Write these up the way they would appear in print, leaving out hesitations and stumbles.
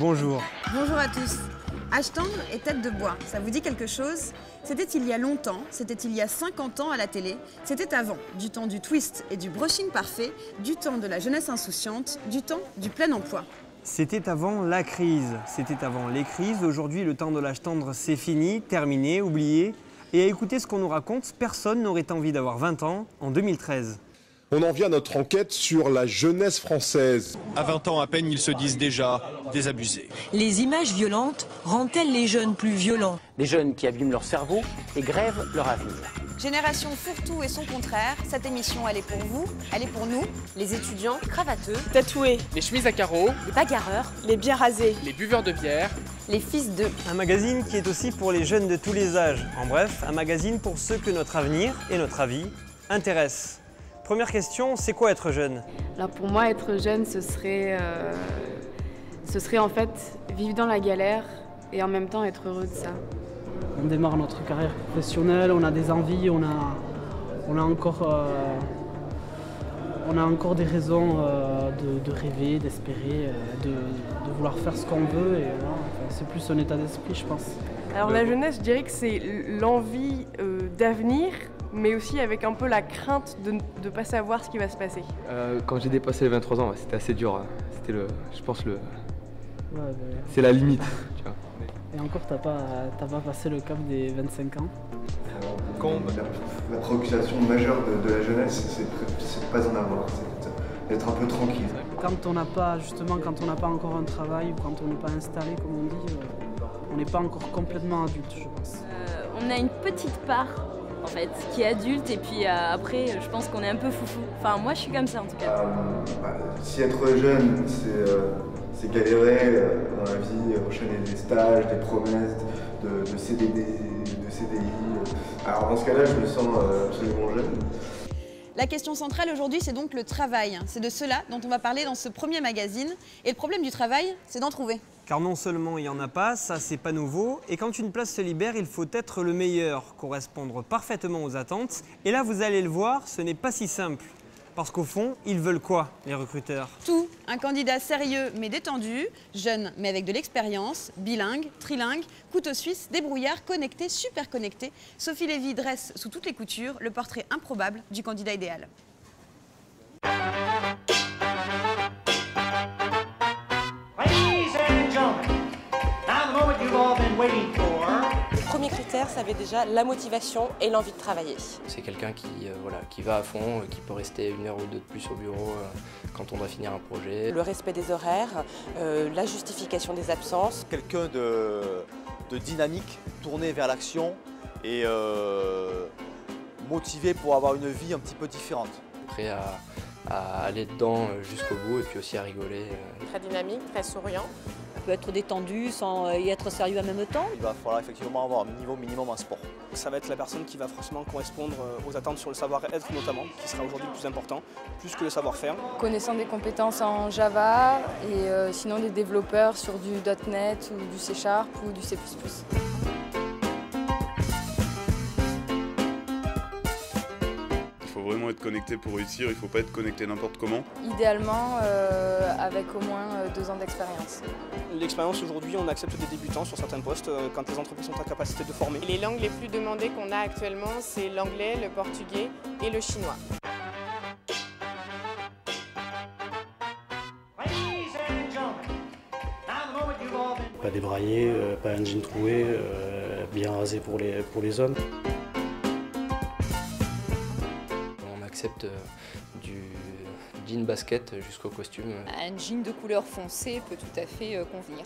Bonjour. Bonjour à tous. H-tendre et tête de bois, ça vous dit quelque chose? C'était il y a longtemps, c'était il y a 50 ans à la télé, c'était avant, du temps du twist et du brushing parfait, du temps de la jeunesse insouciante, du temps du plein emploi. C'était avant la crise, c'était avant les crises. Aujourd'hui, le temps de l'âge tendre, c'est fini, terminé, oublié. Et à écouter ce qu'on nous raconte, personne n'aurait envie d'avoir 20 ans en 2013. On en vient à notre enquête sur la jeunesse française. À 20 ans à peine, ils se disent déjà désabusés. Les images violentes rendent-elles les jeunes plus violents? Des jeunes qui abîment leur cerveau et grèvent leur avenir. Génération fourre-tout et son contraire, cette émission elle est pour vous, elle est pour nous, les étudiants cravateux, tatoués, les chemises à carreaux, les bagarreurs, les bien rasés, les buveurs de bière, les fils de... Un magazine qui est aussi pour les jeunes de tous les âges. En bref, un magazine pour ceux que notre avenir et notre avis intéressent. Première question, c'est quoi être jeune? Alors pour moi, être jeune, ce serait en fait vivre dans la galère et en même temps être heureux de ça. On démarre notre carrière professionnelle, on a des envies, on a encore des raisons de rêver, d'espérer, de vouloir faire ce qu'on veut. Et voilà, c'est plus un état d'esprit, je pense. Alors la jeunesse, je dirais que c'est l'envie d'avenir, mais aussi avec un peu la crainte de ne pas savoir ce qui va se passer. Quand j'ai dépassé les 23 ans, c'était assez dur. C'était c'est la limite. Tu vois. Et encore, t'as pas passé le cap des 25 ans. La préoccupation majeure de la jeunesse, c'est de ne pas en avoir, c'est d'être un peu tranquille. Quand on n'a pas encore un travail ou quand on n'est pas installé, comme on dit, on n'est pas encore complètement adulte, je pense. On a une petite part, en fait, qui est adulte et puis après, je pense qu'on est un peu foufou. Enfin, moi, je suis comme ça, en tout cas. Si être jeune, c'est galérer dans la vie, enchaîner des stages, des promesses, de CDD, de CDI. Alors dans ce cas-là, je me sens absolument jeune. La question centrale aujourd'hui, c'est donc le travail. C'est de cela dont on va parler dans ce premier magazine. Et le problème du travail, c'est d'en trouver. Car non seulement il n'y en a pas, ça c'est pas nouveau, et quand une place se libère, il faut être le meilleur, correspondre parfaitement aux attentes. Et là, vous allez le voir, ce n'est pas si simple. Parce qu'au fond, ils veulent quoi, les recruteurs? Tout. Un candidat sérieux mais détendu, jeune mais avec de l'expérience, bilingue, trilingue, couteau suisse, débrouillard, connecté, super connecté. Sophie Lévy dresse sous toutes les coutures le portrait improbable du candidat idéal. Le premier critère, ça avait déjà la motivation et l'envie de travailler. C'est quelqu'un qui va à fond, qui peut rester 1 heure ou 2 de plus au bureau quand on doit finir un projet. Le respect des horaires, la justification des absences. Quelqu'un de dynamique, tourné vers l'action et motivé pour avoir une vie un petit peu différente. Prêt à aller dedans jusqu'au bout et puis aussi à rigoler. Très dynamique, très souriant. On peut être détendu sans y être sérieux en même temps. Il va falloir effectivement avoir un niveau minimum en sport. Ça va être la personne qui va forcément correspondre aux attentes sur le savoir-être notamment, qui sera aujourd'hui le plus important, plus que le savoir-faire. Connaissant des compétences en Java et sinon des développeurs sur du .NET ou du C# ou du C++. Il faut vraiment être connecté pour réussir, il ne faut pas être connecté n'importe comment. Idéalement avec au moins 2 ans d'expérience. L'expérience aujourd'hui, on accepte des débutants sur certains postes quand les entreprises sont en capacité de former. Les langues les plus demandées qu'on a actuellement, c'est l'anglais, le portugais et le chinois. Pas débraillé, pas un jean troué, bien rasé pour les hommes. On accepte du jean basket jusqu'au costume. Un jean de couleur foncée peut tout à fait convenir.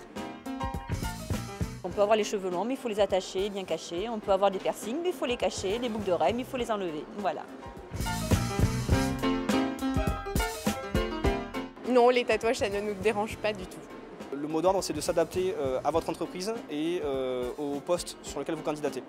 On peut avoir les cheveux longs, mais il faut les attacher, bien cachés. On peut avoir des piercings, mais il faut les cacher. Les boucles d'oreilles, mais il faut les enlever. Voilà. Non, les tatouages, ça ne nous dérange pas du tout. Le mot d'ordre, c'est de s'adapter à votre entreprise et au poste sur lequel vous candidatez.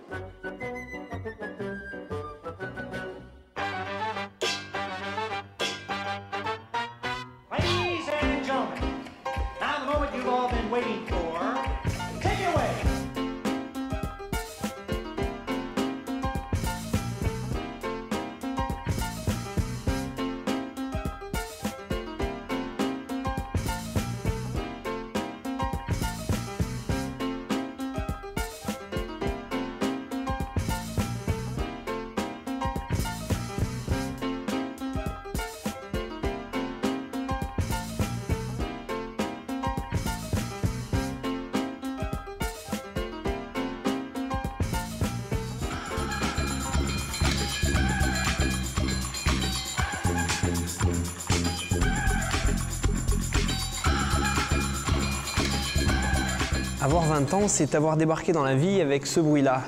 Avoir 20 ans, c'est avoir débarqué dans la vie avec ce bruit-là.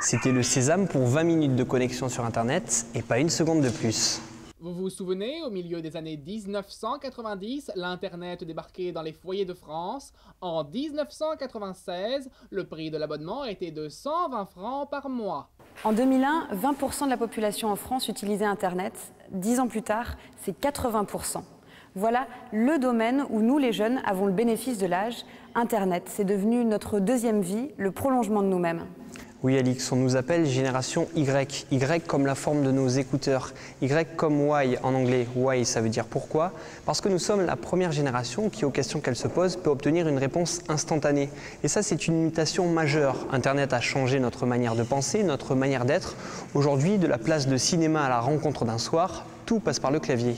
C'était le sésame pour 20 minutes de connexion sur Internet et pas une seconde de plus. Vous vous souvenez, au milieu des années 1990, l'Internet débarquait dans les foyers de France. En 1996, le prix de l'abonnement était de 120 francs par mois. En 2001, 20% de la population en France utilisait Internet. 10 ans plus tard, c'est 80%. Voilà le domaine où nous, les jeunes, avons le bénéfice de l'âge. Internet, c'est devenu notre deuxième vie, le prolongement de nous-mêmes. Oui Alix, on nous appelle génération Y. Y comme la forme de nos écouteurs. Y comme Why en anglais. Why ça veut dire pourquoi. Parce que nous sommes la première génération qui, aux questions qu'elle se pose, peut obtenir une réponse instantanée. Et ça c'est une mutation majeure. Internet a changé notre manière de penser, notre manière d'être. Aujourd'hui, de la place de cinéma à la rencontre d'un soir, tout passe par le clavier.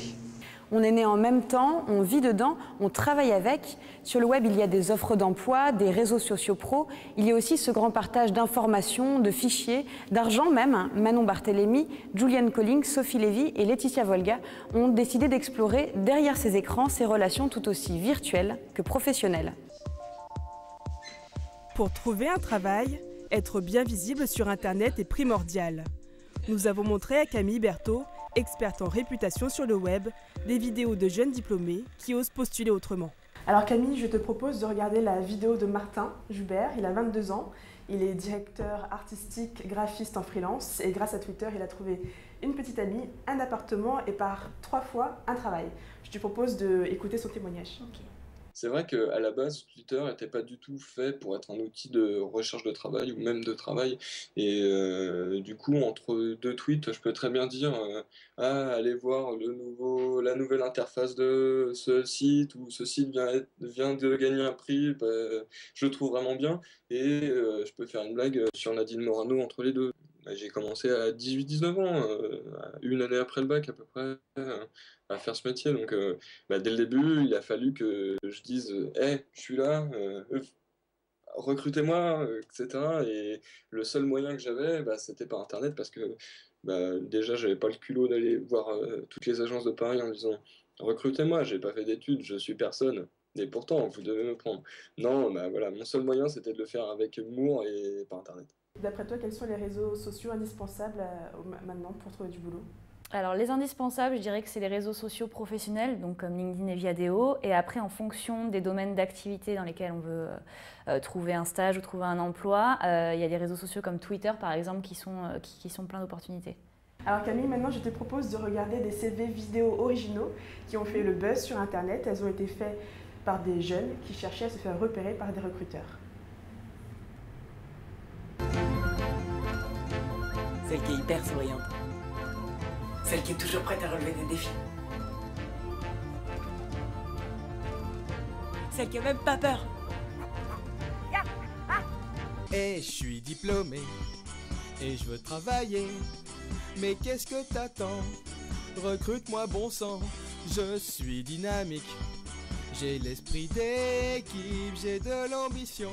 On est né en même temps, on vit dedans, on travaille avec. Sur le web, il y a des offres d'emploi, des réseaux sociaux pro. Il y a aussi ce grand partage d'informations, de fichiers, d'argent même. Manon Barthélémy, Julian Collins, Sophie Lévy et Laetitia Volga ont décidé d'explorer derrière ces écrans ces relations tout aussi virtuelles que professionnelles. Pour trouver un travail, être bien visible sur Internet est primordial. Nous avons montré à Camille Berthaud, experte en réputation sur le web, des vidéos de jeunes diplômés qui osent postuler autrement. Alors Camille, je te propose de regarder la vidéo de Martin Jubert, il a 22 ans, il est directeur artistique, graphiste en freelance et grâce à Twitter, il a trouvé une petite amie, un appartement et par 3 fois un travail. Je te propose d'écouter son témoignage. C'est vrai qu'à la base, Twitter n'était pas du tout fait pour être un outil de recherche de travail ou même de travail. Et du coup, entre deux tweets, je peux très bien dire allez voir la nouvelle interface de ce site ou ce site vient de gagner un prix, je le trouve vraiment bien. Et je peux faire une blague sur Nadine Morano entre les deux. J'ai commencé à 18-19 ans, une année après le bac à peu près, à faire ce métier. Donc dès le début, il a fallu que je dise « Hey, je suis là, recrutez-moi, etc. » Et le seul moyen que j'avais, c'était par Internet parce que déjà, j'avais pas le culot d'aller voir toutes les agences de Paris en disant « Recrutez-moi, j'ai pas fait d'études, je suis personne. Et pourtant, vous devez me prendre. » Non, voilà, mon seul moyen, c'était de le faire avec humour et par Internet. D'après toi, quels sont les réseaux sociaux indispensables maintenant pour trouver du boulot? Alors les indispensables, je dirais que c'est les réseaux sociaux professionnels, donc comme LinkedIn et Viadeo, et après en fonction des domaines d'activité dans lesquels on veut trouver un stage ou trouver un emploi, il y a des réseaux sociaux comme Twitter par exemple qui sont pleins d'opportunités. Alors Camille, maintenant je te propose de regarder des CV vidéo originaux qui ont fait le buzz sur Internet. Elles ont été faites par des jeunes qui cherchaient à se faire repérer par des recruteurs. Celle qui est hyper souriante. Celle qui est toujours prête à relever des défis. Celle qui a même pas peur. Et je suis diplômé et je veux travailler. Mais qu'est-ce que t'attends? Recrute-moi bon sang. Je suis dynamique. J'ai l'esprit d'équipe, j'ai de l'ambition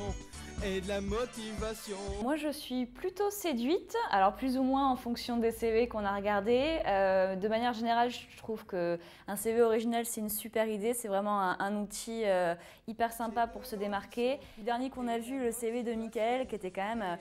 et de la motivation. Moi je suis plutôt séduite, alors plus ou moins en fonction des CV qu'on a regardés. De manière générale, je trouve qu'un CV original c'est une super idée, c'est vraiment un outil hyper sympa pour se démarquer. Le dernier qu'on a vu, le CV de Michael, qui était quand même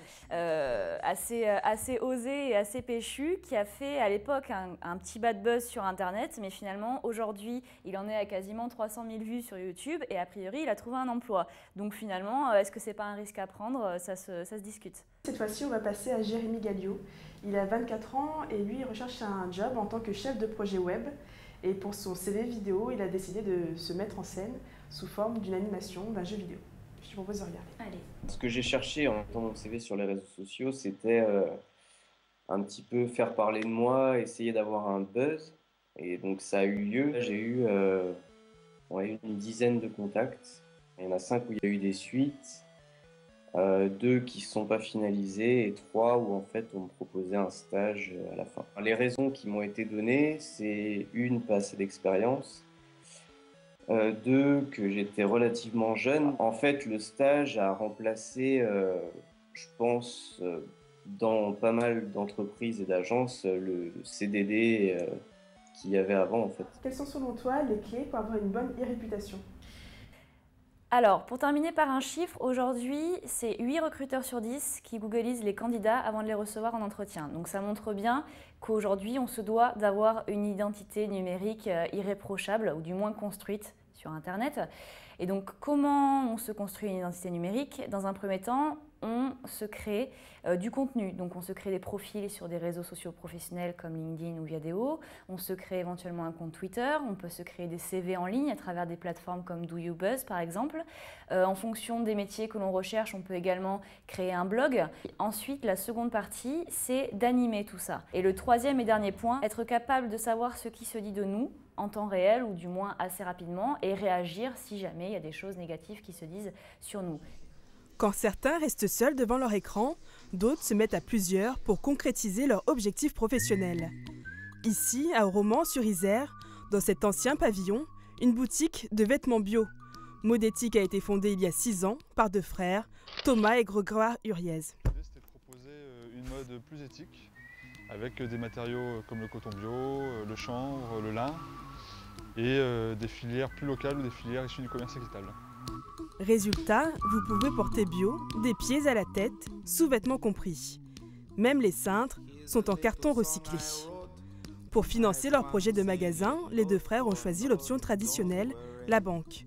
assez osé et assez péchu, qui a fait à l'époque un petit bad buzz sur Internet, mais finalement aujourd'hui il en est à quasiment 300 000 vues sur YouTube et a priori il a trouvé un emploi. Donc finalement, est-ce que c'est pas un risque à prendre? Ça se discute. Cette fois-ci, on va passer à Jérémy Galliot. Il a 24 ans et lui, il recherche un job en tant que chef de projet web. Et pour son CV vidéo, il a décidé de se mettre en scène sous forme d'une animation, d'un jeu vidéo. Je te propose de regarder. Allez. Ce que j'ai cherché en mettant mon CV sur les réseaux sociaux, c'était un petit peu faire parler de moi, essayer d'avoir un buzz. Et donc ça a eu lieu. J'ai eu une dizaine de contacts. Il y en a 5 où il y a eu des suites. 2 qui ne sont pas finalisés et 3 où en fait on me proposait un stage à la fin. Les raisons qui m'ont été données, c'est une, pas assez d'expérience, 2, que j'étais relativement jeune. En fait, le stage a remplacé, je pense, dans pas mal d'entreprises et d'agences, le CDD qu'il y avait avant en fait. Quelles sont selon toi les clés pour avoir une bonne e-réputation? Alors, pour terminer par un chiffre, aujourd'hui, c'est 8 recruteurs sur 10 qui googlisent les candidats avant de les recevoir en entretien. Donc ça montre bien qu'aujourd'hui, on se doit d'avoir une identité numérique irréprochable, ou du moins construite sur Internet. Et donc, comment on se construit une identité numérique? Dans un premier temps, on se crée du contenu. Donc, on se crée des profils sur des réseaux sociaux professionnels comme LinkedIn ou Viadeo. On se crée éventuellement un compte Twitter. On peut se créer des CV en ligne à travers des plateformes comme Do You Buzz, par exemple. En fonction des métiers que l'on recherche, on peut également créer un blog. Ensuite, la seconde partie, c'est d'animer tout ça. Et le troisième et dernier point, être capable de savoir ce qui se dit de nous en temps réel, ou du moins assez rapidement, et réagir si jamais il y a des choses négatives qui se disent sur nous. Quand certains restent seuls devant leur écran, d'autres se mettent à plusieurs pour concrétiser leur objectif professionnel. Ici, à Romans-sur-Isère, dans cet ancien pavillon, une boutique de vêtements bio. Modétique a été fondée il y a 6 ans par 2 frères, Thomas et Grégoire Huriez. L'idée, c'était de proposer une mode plus éthique, avec des matériaux comme le coton bio, le chanvre, le lin, et des filières plus locales ou des filières issues du commerce équitable. Résultat, vous pouvez porter bio, des pieds à la tête, sous-vêtements compris. Même les cintres sont en carton recyclé. Pour financer leur projet de magasin, les 2 frères ont choisi l'option traditionnelle, la banque.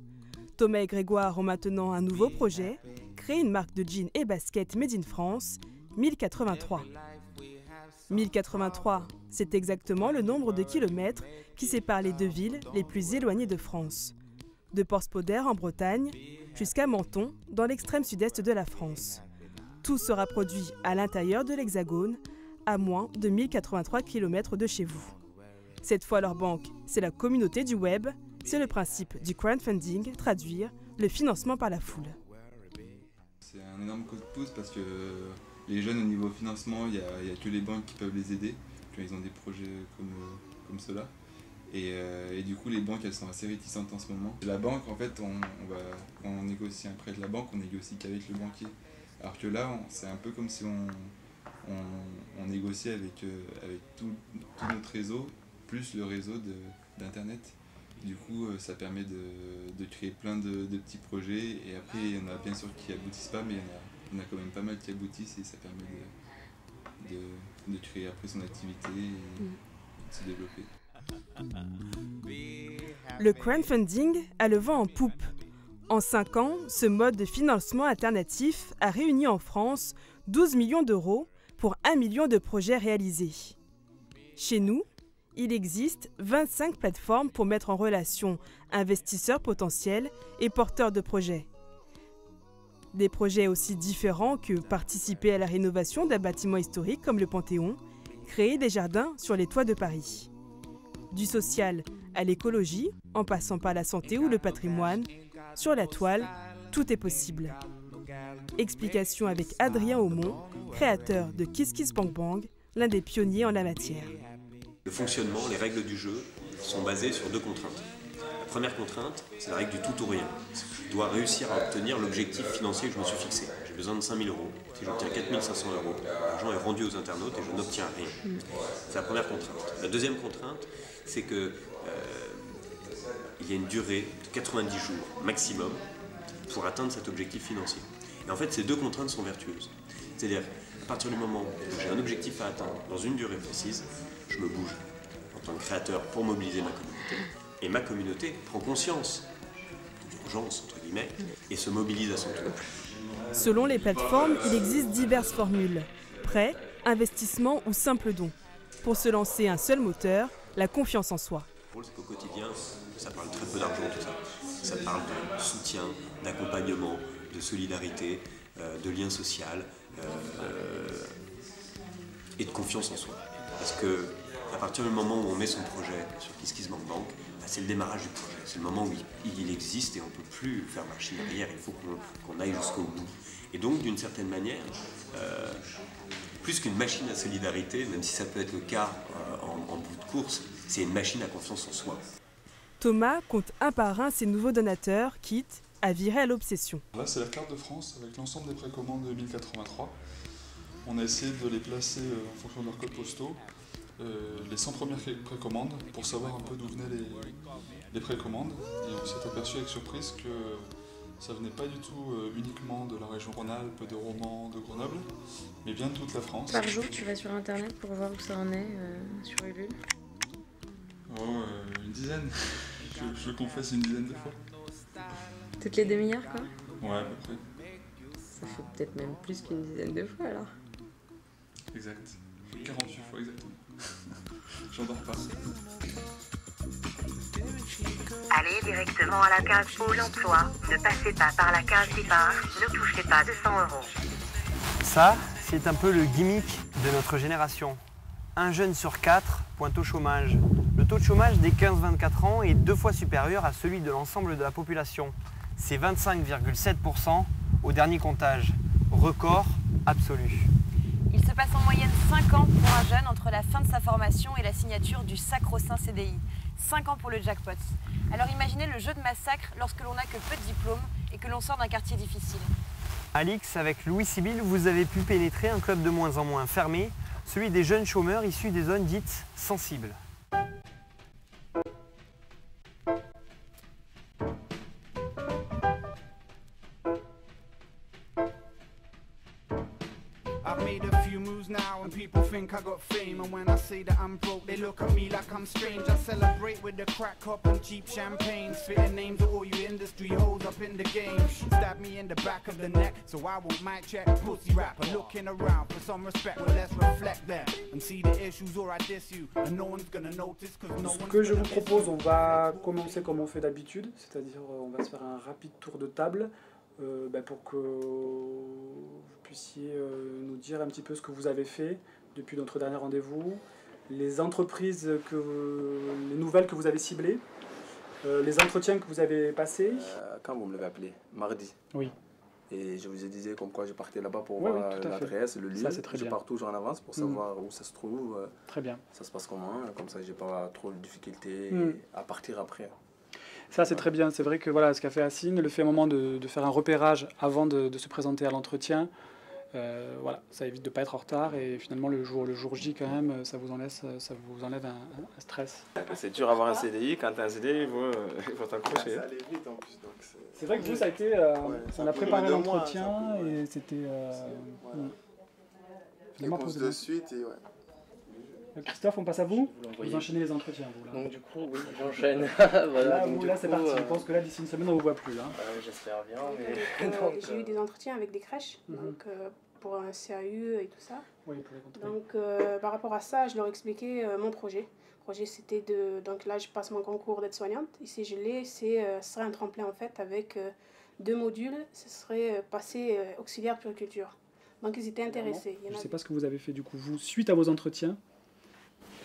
Thomas et Grégoire ont maintenant un nouveau projet, créer une marque de jeans et baskets made in France, 1083. 1083, c'est exactement le nombre de kilomètres qui séparent les 2 villes les plus éloignées de France. De Port-Spoder en Bretagne jusqu'à Menton, dans l'extrême sud-est de la France. Tout sera produit à l'intérieur de l'Hexagone, à moins de 1083 km de chez vous. Cette fois, leur banque, c'est la communauté du web, c'est le principe du crowdfunding, traduire le financement par la foule. C'est un énorme coup de pouce parce que les jeunes au niveau financement, il n'y a que les banques qui peuvent les aider quand ils ont des projets comme ceux-là. Et du coup, les banques, elles sont assez réticentes en ce moment. La banque, en fait, quand on négocie un prêt de la banque, on négocie qu'avec le banquier. Alors que là, c'est un peu comme si on négociait avec tout notre réseau, plus le réseau d'Internet. Du coup, ça permet de créer plein de petits projets. Et après, il y en a bien sûr qui aboutissent pas, mais il y en a quand même pas mal qui aboutissent et ça permet de créer après son activité et de se développer. Le crowdfunding a le vent en poupe. En 5 ans, ce mode de financement alternatif a réuni en France 12 millions d'euros pour 1 million de projets réalisés. Chez nous, il existe 25 plateformes pour mettre en relation investisseurs potentiels et porteurs de projets. Des projets aussi différents que participer à la rénovation d'un bâtiment historique comme le Panthéon, créer des jardins sur les toits de Paris. Du social à l'écologie, en passant par la santé ou le patrimoine, sur la toile, tout est possible. Explication avec Adrien Aumont, créateur de KissKissBankBang, l'un des pionniers en la matière. Le fonctionnement, les règles du jeu sont basées sur 2 contraintes. La première contrainte, c'est la règle du tout ou rien. Je dois réussir à obtenir l'objectif financier que je me suis fixé. J'ai besoin de 5 000 euros. Si j'obtiens 4 500 euros, l'argent est rendu aux internautes et je n'obtiens rien. C'est la première contrainte. La deuxième contrainte, c'est que il y a une durée de 90 jours maximum pour atteindre cet objectif financier. Et en fait, ces 2 contraintes sont vertueuses. C'est-à-dire, à partir du moment où j'ai un objectif à atteindre dans une durée précise, je me bouge en tant que créateur pour mobiliser ma communauté. Et ma communauté prend conscience de l'urgence, entre guillemets, et se mobilise à son tour. Selon les plateformes, il existe diverses formules. Prêt, investissement ou simple don. Pour se lancer un seul moteur, la confiance en soi. C'est qu'au quotidien, ça parle très peu d'argent, tout ça. Ça parle de soutien, d'accompagnement, de solidarité, de lien social et de confiance en soi. Parce que à partir du moment où on met son projet sur KissKissBankBang, c'est le démarrage du projet. C'est le moment où il existe et on ne peut plus faire machine arrière. Il faut qu'on aille jusqu'au bout. Et donc, d'une certaine manière, plus qu'une machine à solidarité, même si ça peut être le cas en bout de course, c'est une machine à confiance en soi. Thomas compte un par un ses nouveaux donateurs, quitte à virer à l'obsession. Là, c'est la carte de France avec l'ensemble des précommandes de 1083. On a essayé de les placer en fonction de leurs codes postaux, les 100 premières précommandes, pour savoir un peu d'où venaient les précommandes. Et on s'est aperçu avec surprise que ça venait pas du tout uniquement de la région Rhône-Alpes, de Romans, de Grenoble, mais bien de toute la France. Par jour, tu vas sur internet pour voir où ça en est sur Ulule? Oh, une dizaine. Je confesse une dizaine de fois. Toutes les demi-heures, quoi? Ouais, à peu près. Ça fait peut-être même plus qu'une dizaine de fois, alors. Exact. 48 fois exactement. J'en dors pas. Allez directement à la case Pôle emploi. Ne passez pas par la case départ. Ne touchez pas 200 €. Ça, c'est un peu le gimmick de notre génération. Un jeune sur 4 pointe au chômage. Le taux de chômage des 15-24 ans est 2 fois supérieur à celui de l'ensemble de la population. C'est 25,7% au dernier comptage. Record absolu. Il se passe en moyenne 5 ans pour un jeune entre la fin de sa formation et la signature du sacro-saint CDI. 5 ans pour le jackpot. Alors imaginez le jeu de massacre lorsque l'on n'a que peu de diplômes et que l'on sort d'un quartier difficile. Alix, avec Louis Sibyl, vous avez pu pénétrer un club de moins en moins fermé, celui des jeunes chômeurs issus des zones dites sensibles. I've made a few moves now and people think I got fame. And when I say that I'm broke, they look at me like I'm strange. I celebrate with the crack cup and cheap champagne, spitting names of all you industry hoes up in the game. Stab me in the back of the neck, so I won't mic check. Pussy rapper looking around for some respect. Well, let's reflect then and see the issues or I diss you. And no one's gonna notice cause no one's Ce que je vous propose, on va commencer comme on fait d'habitude, c'est-à-dire on va se faire un rapide tour de table. Pour que vous puissiez nous dire un petit peu ce que vous avez fait depuis notre dernier rendez-vous, les entreprises, les nouvelles que vous avez ciblées, les entretiens que vous avez passés. Quand vous me l'avez appelé, mardi. Oui. Et je vous ai dit comme quoi je partais là-bas pour oui, voir oui, l'adresse, le lieu. Ça, c'est très je bien. pars toujours en avance pour savoir où ça se trouve. Très bien. Ça se passe comment, comme ça j'ai pas trop de difficultés à partir après. Ça, c'est très bien. C'est vrai que voilà, ce qu'a fait Assine, le fait à un moment de faire un repérage avant de se présenter à l'entretien, voilà, ça évite de ne pas être en retard et finalement le jour J, quand même, ça vous enlève un stress. C'est dur d'avoir un CDI. Quand tu as un CDI, il faut t'accrocher. Ça allait vite en plus. C'est vrai que vous, ça a été... on a préparé l'entretien et c'était... Finalement, de suite et ouais. Christophe, on passe à vous. Vous enchaînez les entretiens, vous là. Donc du coup, oui, j'enchaîne. Voilà, là c'est parti. Je pense que là, d'ici une semaine, on ne vous voit plus. J'espère bien. Mais... j'ai eu des entretiens avec des crèches, donc pour un CAU et tout ça. Oui, pour les contrôles. Donc par rapport à ça, je leur ai expliqué mon projet. Le projet, c'était de... Donc là, je passe mon concours d'aide-soignante. Ici, je l'ai. Ce serait un tremplin, en fait, avec 2 modules. Ce serait passer auxiliaire puriculture. Donc ils étaient intéressés. Je ne sais pas ce que vous avez fait, du coup, vous, suite à vos entretiens.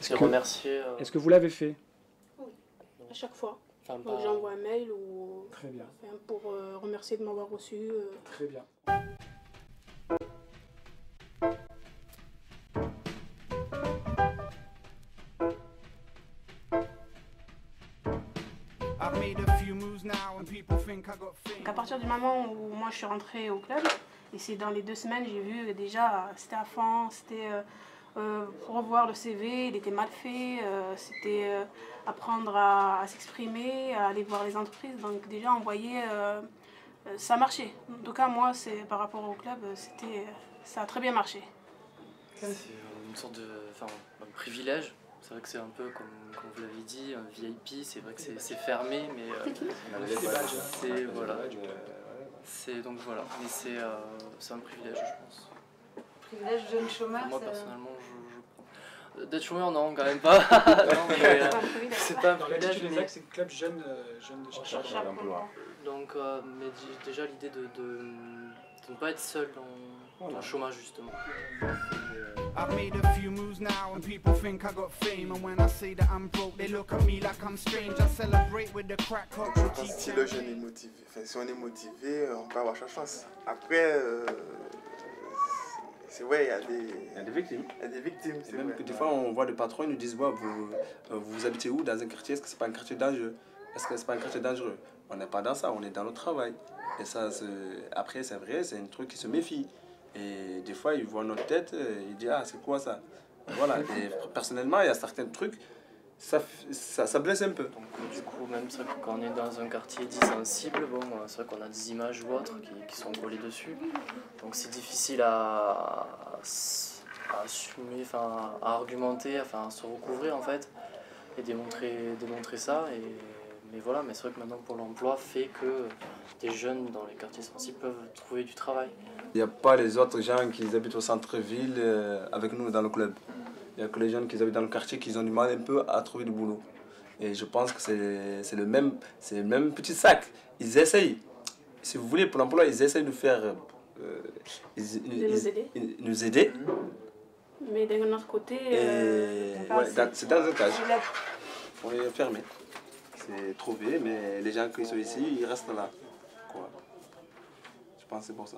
Est-ce que vous l'avez fait? Oui, à chaque fois. Enfin, donc j'envoie un mail ou très bien. Pour remercier de m'avoir reçu. Très bien. Donc à partir du moment où moi je suis rentrée au club, et c'est dans les 2 semaines, j'ai vu déjà, c'était à fond, c'était... revoir le CV, il était mal fait, c'était apprendre à s'exprimer, à aller voir les entreprises. Donc déjà on voyait, ça marchait. En tout cas moi, c'est par rapport au club, ça a très bien marché. C'est une sorte de privilège. C'est vrai que c'est un peu comme vous l'avez dit, un VIP. C'est vrai que c'est fermé, mais c'est voilà. Donc voilà, mais c'est un privilège, je pense. Privilège jeune chômeur. Moi personnellement, je d'être chômeur, non, quand même pas. C'est pas un privilège. Mais c'est le club jeune de chercheur d'emploi. Donc, mais déjà l'idée de ne pas être seul dans le chômage justement. I've made a few moves now and people think I got fame. And when I say that I'm broke, they look at me like I'm strange. I celebrate with the crack cup. Je pense que si le jeune est motivé, si on est motivé, on peut avoir sa chance. Après, c'est vrai, il y a des victimes. Il y a des victimes, c'est même vrai. que des fois, on voit des patrons, ils nous disent vous habitez où dans un quartier? Est-ce que c'est pas un quartier dangereux? Est-ce que c'est pas un quartier dangereux? On n'est pas dans ça, on est dans notre travail. Et ça, après, c'est vrai, c'est un truc qui se méfie. Et des fois, ils voient notre tête, ils disent ah, c'est quoi ça? Voilà. Et personnellement, il y a certains trucs, ça blesse un peu. Donc du coup, même c'est vrai que quand on est dans un quartier dit sensible, bon, c'est vrai qu'on a des images ou autres qui sont collées dessus. Donc c'est difficile à assumer, enfin, à argumenter, enfin, à se recouvrir en fait, et démontrer ça. Mais voilà, mais c'est vrai que maintenant Pôle emploi fait que des jeunes dans les quartiers sensibles peuvent trouver du travail. Il n'y a pas les autres gens qui habitent au centre-ville avec nous dans le club. Il n'y a que les jeunes qui habitent dans le quartier qui ont du mal un peu à trouver du boulot. Et je pense que c'est le même petit sac. Ils essayent. Si vous voulez, Pôle emploi, ils essayent de faire... nous aider. Mais d'un autre côté... c'est dans un cage. On est fermé. C'est trouvé, mais les gens qui sont ici, ils restent là. Quoi. Je pense que c'est pour ça.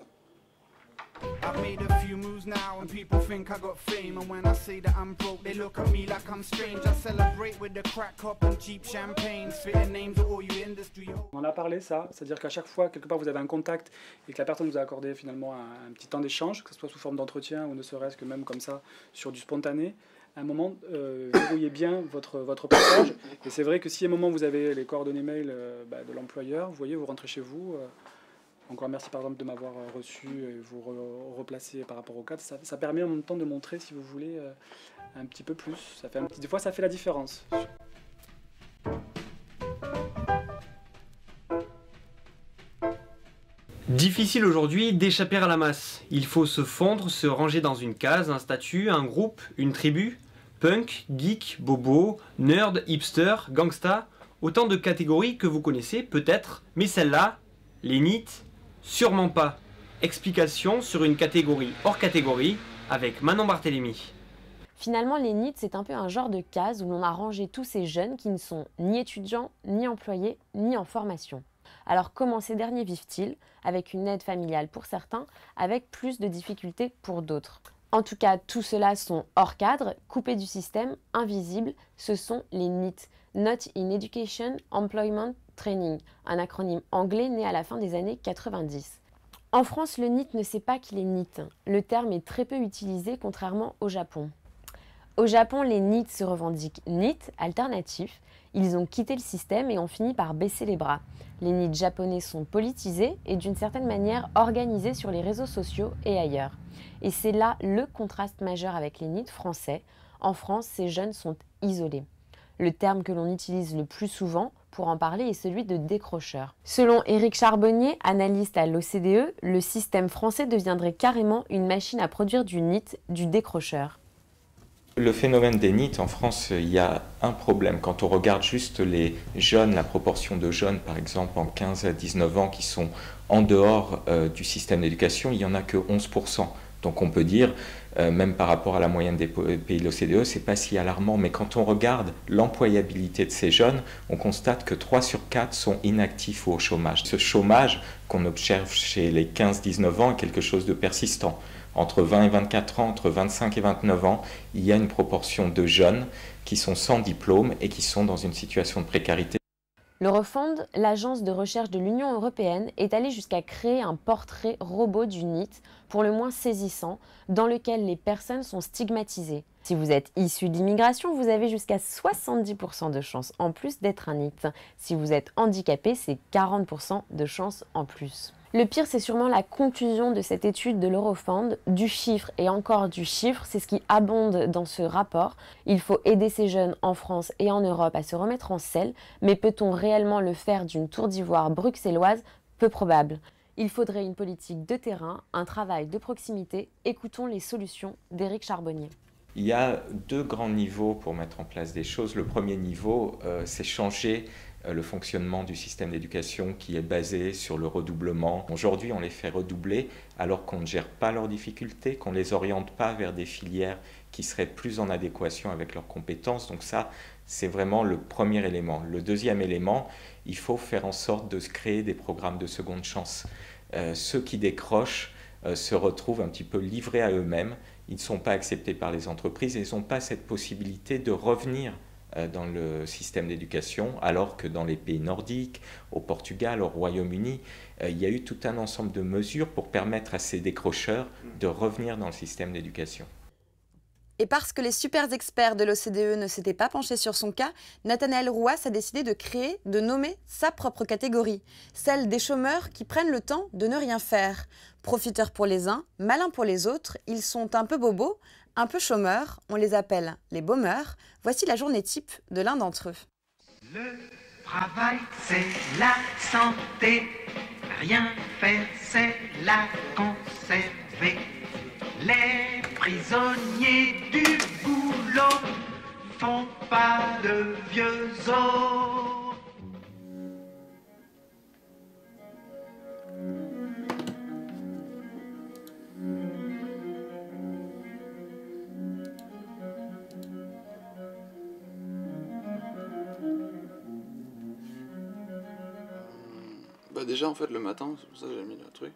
I've made a few moves now and people think I got fame. And when I say that I'm broke, they look at me like I'm strange. I celebrate with the crack cup and cheap champagne. Spitting names of all you industry. On en a parlé, ça. C'est-à-dire qu'à chaque fois, quelque part, vous avez un contact et que la personne vous a accordé finalement un petit temps d'échange, que ce soit sous forme d'entretien ou ne serait-ce que même comme ça, sur du spontané. À un moment, verrouillez bien votre passage. Et c'est vrai que si à un moment vous avez les coordonnées mail de l'employeur, vous voyez, vous rentrez chez vous. Encore merci par exemple de m'avoir reçu et vous replacer par rapport au cadre. Ça permet en même temps de montrer, si vous voulez, un petit peu plus. Des fois, ça fait la différence. Difficile aujourd'hui d'échapper à la masse. Il faut se fondre, se ranger dans une case, un statut, un groupe, une tribu. Punk, geek, bobo, nerd, hipster, gangsta. Autant de catégories que vous connaissez peut-être, mais celle-là, les NEET, sûrement pas. Explication sur une catégorie hors catégorie avec Manon Barthélémy. Finalement, les NEET, c'est un peu un genre de case où l'on a rangé tous ces jeunes qui ne sont ni étudiants, ni employés, ni en formation. Alors comment ces derniers vivent-ils? Avec une aide familiale pour certains, avec plus de difficultés pour d'autres. En tout cas, tout cela sont hors cadre, coupés du système, invisibles. Ce sont les NEET, Not in Education Employment Training, un acronyme anglais né à la fin des années 90. En France, le NEET ne sait pas qu'il est NEET. Le terme est très peu utilisé, contrairement au Japon. Au Japon, les NEET se revendiquent NEET, alternatifs. Ils ont quitté le système et ont fini par baisser les bras. Les NEET japonais sont politisés et d'une certaine manière organisés sur les réseaux sociaux et ailleurs. Et c'est là le contraste majeur avec les NEET français. En France, ces jeunes sont isolés. Le terme que l'on utilise le plus souvent pour en parler est celui de décrocheur. Selon Éric Charbonnier, analyste à l'OCDE, le système français deviendrait carrément une machine à produire du NEET, du décrocheur. Le phénomène des NEET en France, il y a un problème. Quand on regarde juste les jeunes, la proportion de jeunes, par exemple, en 15 à 19 ans qui sont en dehors du système d'éducation, il n'y en a que 11%. Donc on peut dire, même par rapport à la moyenne des pays de l'OCDE, ce n'est pas si alarmant. Mais quand on regarde l'employabilité de ces jeunes, on constate que 3 sur 4 sont inactifs ou au chômage. Ce chômage qu'on observe chez les 15-19 ans est quelque chose de persistant. Entre 20 et 24 ans, entre 25 et 29 ans, il y a une proportion de jeunes qui sont sans diplôme et qui sont dans une situation de précarité. L'Eurofound, l'agence de recherche de l'Union européenne, est allée jusqu'à créer un portrait robot du NEET, pour le moins saisissant, dans lequel les personnes sont stigmatisées. Si vous êtes issu de l'immigration, vous avez jusqu'à 70% de chances en plus d'être un NEET. Si vous êtes handicapé, c'est 40% de chances en plus. Le pire, c'est sûrement la conclusion de cette étude de l'Eurofound, du chiffre et encore du chiffre, c'est ce qui abonde dans ce rapport. Il faut aider ces jeunes en France et en Europe à se remettre en selle, mais peut-on réellement le faire d'une tour d'ivoire bruxelloise? Peu probable. Il faudrait une politique de terrain, un travail de proximité. Écoutons les solutions d'Éric Charbonnier. Il y a 2 grands niveaux pour mettre en place des choses. Le premier niveau, c'est changer le fonctionnement du système d'éducation qui est basé sur le redoublement. Aujourd'hui, on les fait redoubler alors qu'on ne gère pas leurs difficultés, qu'on ne les oriente pas vers des filières qui seraient plus en adéquation avec leurs compétences. Donc ça, c'est vraiment le premier élément. Le deuxième élément, il faut faire en sorte de se créer des programmes de seconde chance. Ceux qui décrochent se retrouvent un petit peu livrés à eux-mêmes. Ils ne sont pas acceptés par les entreprises et ils n'ont pas cette possibilité de revenir dans le système d'éducation, alors que dans les pays nordiques, au Portugal, au Royaume-Uni, il y a eu tout un ensemble de mesures pour permettre à ces décrocheurs de revenir dans le système d'éducation. Et parce que les super experts de l'OCDE ne s'étaient pas penchés sur son cas, Nathanaël Rouas a décidé de nommer sa propre catégorie, celle des chômeurs qui prennent le temps de ne rien faire. Profiteurs pour les uns, malins pour les autres, ils sont un peu bobos, un peu chômeurs, on les appelle les baumeurs. Voici la journée type de l'un d'entre eux. Le travail, c'est la santé. Rien faire, c'est la conserver. Les prisonniers du boulot font pas de vieux os. Bah déjà en fait le matin, c'est pour ça que j'ai mis le truc.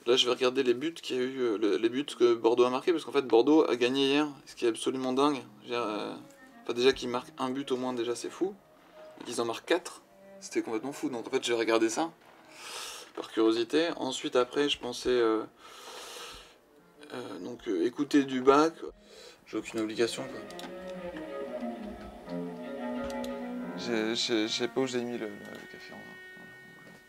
Là je vais regarder les buts qu'il y a eu, les buts que Bordeaux a marqués, parce qu'en fait Bordeaux a gagné hier, ce qui est absolument dingue. Déjà qu'ils marquent un but au moins, déjà c'est fou. Qu'ils en marquent 4, c'était complètement fou. Donc en fait je vais regarder ça, par curiosité. Ensuite après je pensais écouter du bac. J'ai aucune obligation quoi. Je sais pas où j'ai mis le café en vin.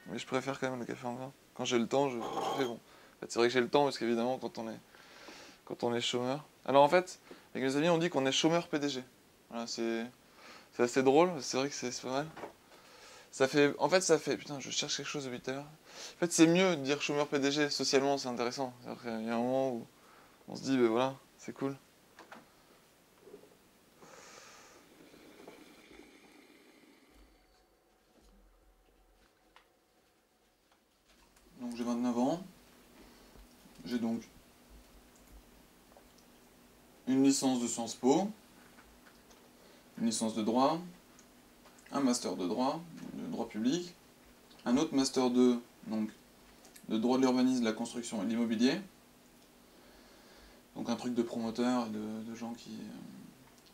Mais je préfère quand même le café en vin. Quand j'ai le temps, je fais bon. En fait, c'est vrai que j'ai le temps parce qu'évidemment, quand on est chômeur. Alors en fait, avec mes amis, on dit qu'on est chômeur PDG. Voilà, c'est assez drôle, c'est vrai que c'est pas mal. En fait, ça fait. Putain, je cherche quelque chose depuis tout à l'heure. En fait, c'est mieux de dire chômeur PDG, socialement, c'est intéressant. Il y a un moment où on se dit, ben voilà, c'est cool. Donc j'ai 29 ans, j'ai donc une licence de Sciences Po, une licence de droit, un master de droit public, un autre master 2, donc de droit de l'urbanisme, de la construction et de l'immobilier, donc un truc de promoteur et de gens qui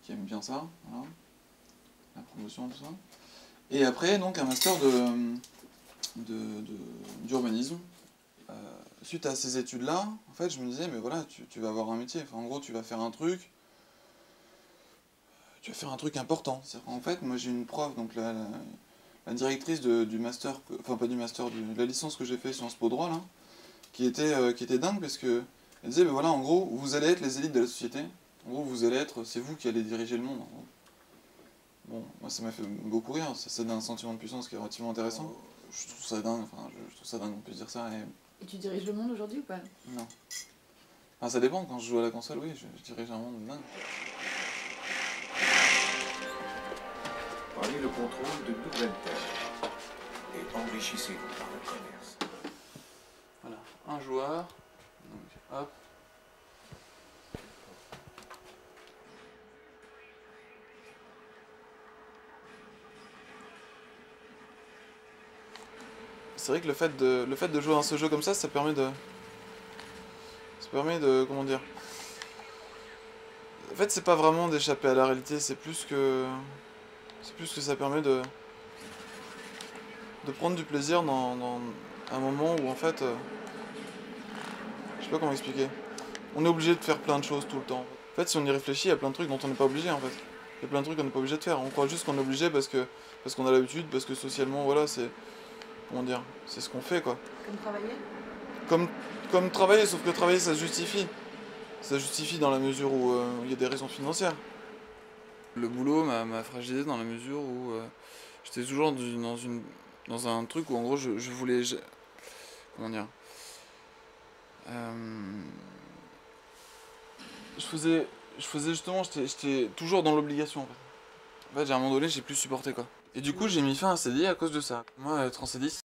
aiment bien ça, voilà, la promotion, tout ça. Et après donc un master d'urbanisme. Suite à ces études-là, en fait, je me disais, mais voilà, tu vas avoir un métier. Enfin, en gros, tu vas faire un truc important. En fait, moi, j'ai une prof, donc la directrice du master, enfin pas du master, de la licence que j'ai fait Sciences Po droit, là, qui était dingue parce que elle disait, ben voilà, en gros, vous allez être les élites de la société. En gros, c'est vous qui allez diriger le monde. En gros. Bon, moi, ça m'a fait beaucoup rire. Ça donne un sentiment de puissance qui est relativement intéressant. Je trouve ça dingue, on peut dire ça. Et tu diriges le monde aujourd'hui ou pas? Non. Enfin, ça dépend, quand je joue à la console, oui, je dirige un monde dingue. Prenez le contrôle de nouvelles terres et enrichissez-vous par le commerce. Voilà, un joueur, donc hop. C'est vrai que le fait de jouer à ce jeu comme ça permet de... comment dire... En fait, c'est pas vraiment d'échapper à la réalité, c'est plus que ça permet de prendre du plaisir dans un moment où, en fait... je sais pas comment expliquer. On est obligé de faire plein de choses tout le temps. En fait, si on y réfléchit, il y a plein de trucs dont on n'est pas obligé, en fait. Il y a plein de trucs qu'on n'est pas obligé de faire. On croit juste qu'on est obligé parce qu'on a l'habitude, parce que socialement, voilà, c'est... Comment dire, c'est ce qu'on fait quoi. Comme travailler Comme travailler, sauf que travailler ça se justifie. Ça justifie dans la mesure où il y a des raisons financières. Le boulot m'a fragilisé dans la mesure où j'étais toujours dans un truc où en gros je voulais... comment dire je faisais justement, j'étais toujours dans l'obligation en fait. En fait, à un moment donné, j'ai plus supporté quoi. Et du coup, j'ai mis fin à CDI à cause de ça. Moi, être en CDI,